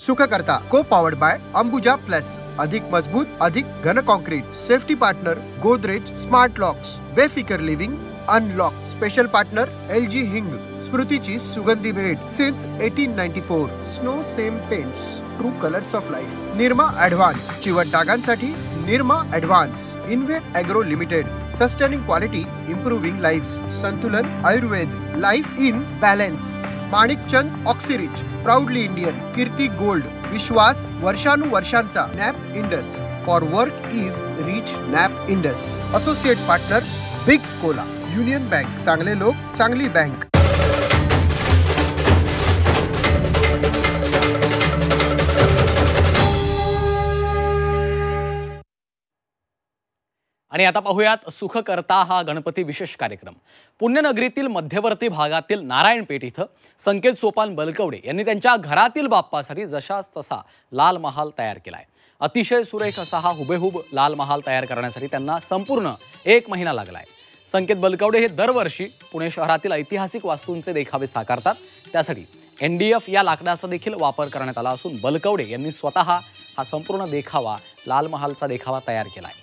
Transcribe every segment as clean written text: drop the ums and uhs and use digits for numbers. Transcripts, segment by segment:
सुखकर्ता को powered by Ambuja plus, अधिक मजबूत, अधिक घन concrete. Safety partner Godrej smart locks. बेफिकर living unlock. Special partner LG हिंग, स्मृतीची सुगंधी भेट since 1894। Snowcem paints, true colours of life. Nirma advance, चिवट डागांसाठी निर्मा ॲडव्हान्स। इन्व्हेट agro limited, sustaining quality, improving lives. Santulan Ayurveda, life in balance. Manikchand Oxyrich, proudly Indian. Kirti gold, विश्वास वर्षानुवर्षांचा। Nap Indus, for work is rich nap Indus. Associate partner big cola. Union bank, चांगले लोक चांगली bank. आणि आता पाहूयात सुखकर्ता हा गणपती विशेष कार्यक्रम। पुण्यनगरीतील मध्यवर्ती भागातील नारायणपेठ इथं संकेत सोपान बलकवडे यांनी त्यांच्या घरातील बाप्पासाठी जशास तसा लाल महाल तयार केलाय। अतिशय सुरेख असा हा हुबेहूब लाल महाल तयार करण्यासाठी त्यांना संपूर्ण 1 महिना लागलाय। संकेत बलकवडे हे दरवर्षी पुणे शहरातील ऐतिहासिक वास्तूंचे देखावे साकारतात। त्यासाठी NDF या लाकडाचा देखील वापर करण्यात आला असून बलकवडे यांनी स्वतः हा संपूर्ण देखावा, लाल महालचा देखावा तयार केलाय।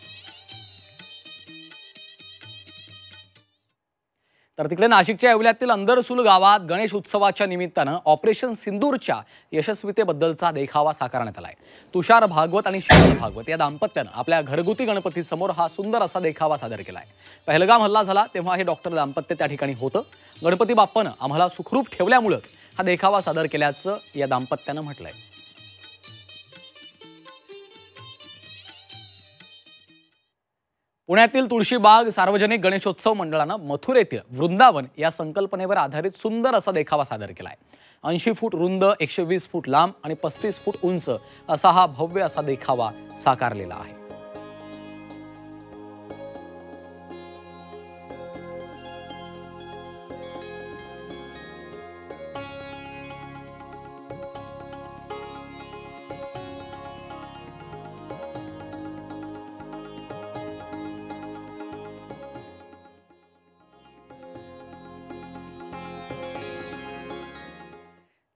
तर तिकडे नाशिकच्या येवल्यातील अंदरसूल गावात गणेश उत्सवाच्या निमित्तानं ऑपरेशन सिंदूरच्या यशस्वीतेबद्दलचा देखावा साकारण्यात आलाय। तुषार भागवत आणि शीतल भागवत या दाम्पत्यानं आपल्या घरगुती गणपतीसमोर हा सुंदर असा देखावा सादर केलाय। पहलगाम हल्ला झाला तेव्हा हे डॉक्टर दाम्पत्य त्या ठिकाणी होतं। गणपती बाप्पानं आम्हाला सुखरूप ठेवल्यामुळेच हा देखावा सादर केल्याचं या दाम्पत्यानं म्हटलंय। पुण्यातील तुळशीबाग सार्वजनिक गणेशोत्सव मंडळानं मथुरेतील वृंदावन या संकल्पनेवर आधारित सुंदर असा देखावा सादर केलाय। 80 फूट रुंद, 120 फूट लांब आणि 35 फूट उंच असा हा भव्य असा देखावा साकारलेला आहे।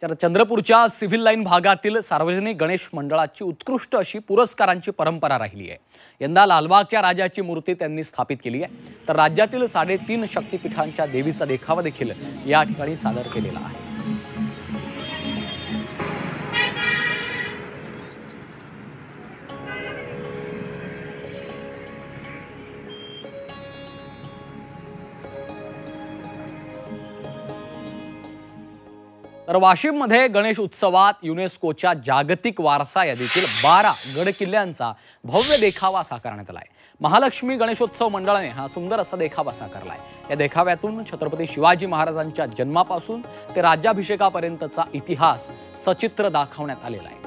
तर चंद्रपूरच्या सिव्हिल लाईन भागातील सार्वजनिक गणेश मंडळाची उत्कृष्ट अशी पुरस्कारांची परंपरा राहिली आहे। यंदा लालबागच्या राजाची मूर्ती त्यांनी स्थापित केली आहे। तर राज्यातील 3.5 शक्तिपीठांच्या देवीचा देखावा देखील या ठिकाणी सादर केलेला आहे। तर वाशिममध्ये गणेश उत्सवात युनेस्कोच्या जागतिक वारसा यादीतील 12 गडकिल्ल्यांचा भव्य देखावा साकारण्यात आलाय। महालक्ष्मी गणेशोत्सव मंडळाने हा सुंदर असा देखावा साकारलाय। या देखाव्यातून छत्रपती शिवाजी महाराजांच्या जन्मापासून ते राज्याभिषेकापर्यंतचा इतिहास सचित्र दाखवण्यात आलेला आहे।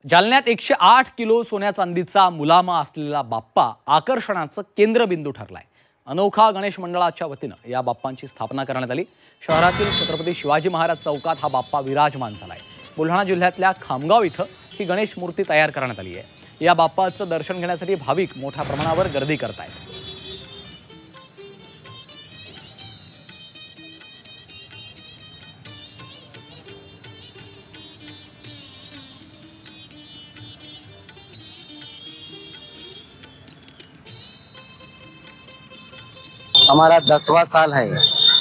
जालन्यात 108 किलो सोन्या चांदीचा मुलामा असलेला बाप्पा आकर्षणाचं केंद्रबिंदू ठरलाय। अनोखा गणेश मंडळाच्या वतीनं या बाप्पांची स्थापना करण्यात आली। शहरातील छत्रपती शिवाजी महाराज चौकात हा बाप्पा विराजमान झालाय। बुलढाणा जिल्ह्यातल्या खामगाव इथं ही गणेश मूर्ती तयार करण्यात आली आहे। या बाप्पाचं दर्शन घेण्यासाठी भाविक मोठ्या प्रमाणावर गर्दी करतायत। हमारा 10वां साल है।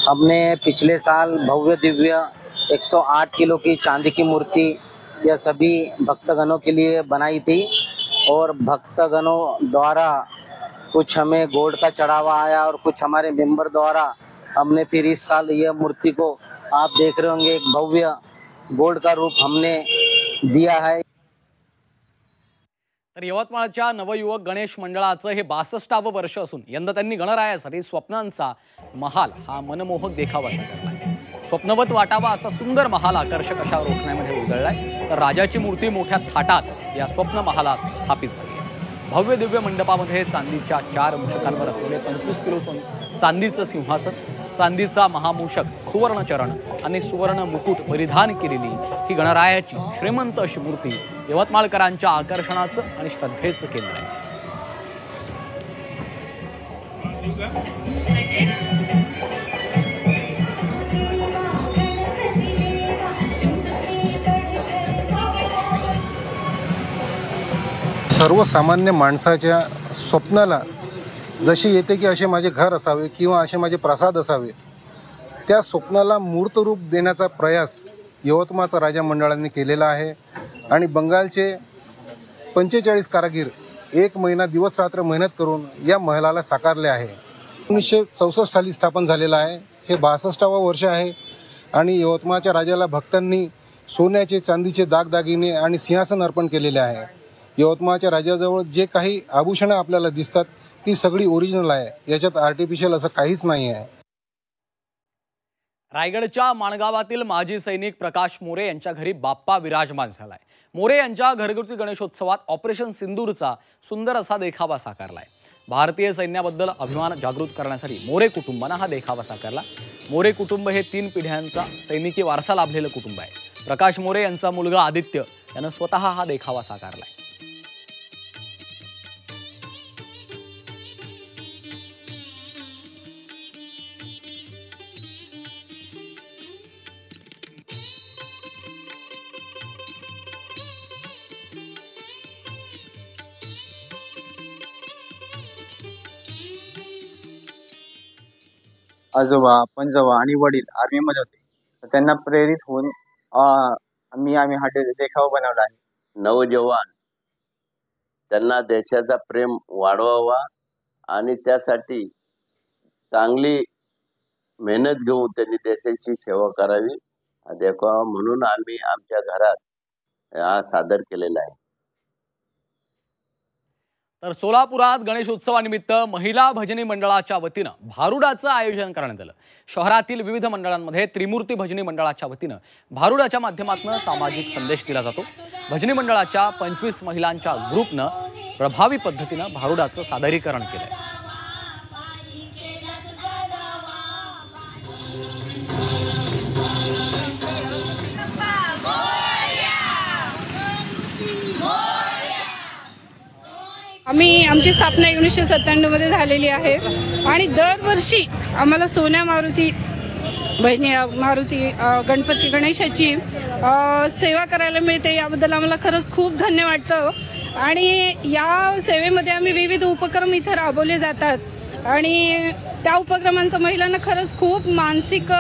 हमने पिछले साल भव्य दिव्य 108 किलो की चांदी की मूर्ति यह सभी भक्तगणों के लिए बनाई थी और भक्तगणों द्वारा कुछ हमें गोल्ड का चढ़ावा आया और कुछ हमारे मेंबर द्वारा हमने फिर इस साल यह मूर्ति को आप देख रहे होंगे एक भव्य गोल्ड का रूप हमने दिया है। तर यवतमाळच्या नवयुवक गणेश मंडळाचं हे 62वं वर्ष असून यंदा त्यांनी गणरायासाठी स्वप्नांचा महाल हा मनमोहक देखावा साकारलाय। स्वप्नवत वाटावा असा सुंदर महाल आकर्षक अशा रोखण्यामध्ये उजळलाय। तर राजाची मूर्ती मोठ्या थाटात या स्वप्न महालात स्थापित झाली आहे। भव्य दिव्य मंडपामध्ये चांदीच्या 4 मूषकांवर असलेले 25 किलो चांदीचं सिंहासन, चांदीचा महामूषक, सुवर्णचरण आणि सुवर्ण मुकुट परिधान केलेली ही गणरायाची श्रीमंत अशी मूर्ती यवतमाळकरांच्या आकर्षणाचं आणि श्रद्धेचं केंद्र आहे. सर्वसामान्य माणसाच्या स्वप्नाला जशी येते की असे माझे घर असावे किंवा असे माझे प्रसाद असावे, त्या स्वप्नाला मूर्त रूप देण्याचा प्रयास यवतमाळचा राजा मंडळांनी केलेला आहे. आणि बंगालचे 45 कारागीर 1 महिना दिवस रात्र मेहनत करून या महलाला साकारले आहे. 1964 साली स्थापन झालेला आहे. हे 62वा वर्ष आहे. आणि यवतमाळच्या राजाला भक्तांनी सोन्याचे, चांदीचे दागदागिने आणि सिंहासन अर्पण केलेले आहे. यवतमाळच्या राजाजवळ जे काही आभूषणं आपल्याला दिसतात ती सगळी ओरिजिनल आहे. याच्यात आर्टिफिशियल असं काहीच नाही आहे. रायगडच्या माणगावातील माजी सैनिक प्रकाश मोरे यांच्या घरी बाप्पा विराजमान झालाय. मोरे यांच्या घरगुती गणेशोत्सवात ऑपरेशन सिंदूरचा सुंदर असा देखावा साकारलाय. भारतीय सैन्याबद्दल अभिमान जागृत करण्यासाठी मोरे कुटुंबानं हा देखावा साकारला. मोरे कुटुंब हे 3 पिढ्यांचा सैनिकी वारसा लाभलेलं कुटुंब आहे. प्रकाश मोरे यांचा मुलगा आदित्य यानं स्वतः हा देखावा साकारलाय. आजोबा, पणजोबा आणि वडील आर्मीमध्ये होते. तर त्यांना प्रेरित होऊन आम्ही हा देखावा बनवला आहे. नवजवान त्यांना देशाचा प्रेम वाढवावा आणि त्यासाठी चांगली मेहनत घेऊन त्यांनी देशाची सेवा करावी हा देखावा म्हणून आम्ही आमच्या घरात हा सादर केलेला आहे. तर सोलापुरात गणेशोत्सवानिमित्त महिला भजनी मंडळाच्या वतीनं भारुडाचं आयोजन करण्यात आलं. शहरातील विविध मंडळांमध्ये त्रिमूर्ती भजनी मंडळाच्या वतीनं भारुडाच्या माध्यमातून सामाजिक संदेश दिला जातो. भजनी मंडळाच्या 25 महिलांच्या ग्रुपनं प्रभावी पद्धतीनं भारुडाचं सादरीकरण केलंय. आमची स्थापना 1997 मध्ये झालेली आहे आणि दरवर्षी आम्हाला सोन्या मारुती गणपती गणेशाची सेवा करायला मिळते. याबद्दल आम्हाला खरंच खूप धन्य वाटतं. आणि या सेवेमध्ये आम्ही विविध उपक्रम इथे राबवले जातात आणि त्या उपक्रमांचा महिलांना खरंच खूप मानसिक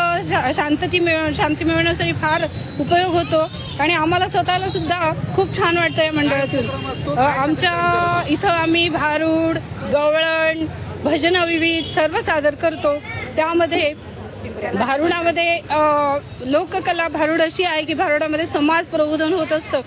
शांती मिळवण्यासाठी फार उपयोग होतो. आणि आम्हाला स्वतःला सुद्धा खूप छान वाटतं या मंडळातून. आमच्या इथं आम्ही भारूड, गवळण, भजनं विविध सर्व सादर करतो. त्यामध्ये भारुडामध्ये लोककला भारूड अशी आहे की भारुडामध्ये समाज प्रबोधन होत असतं.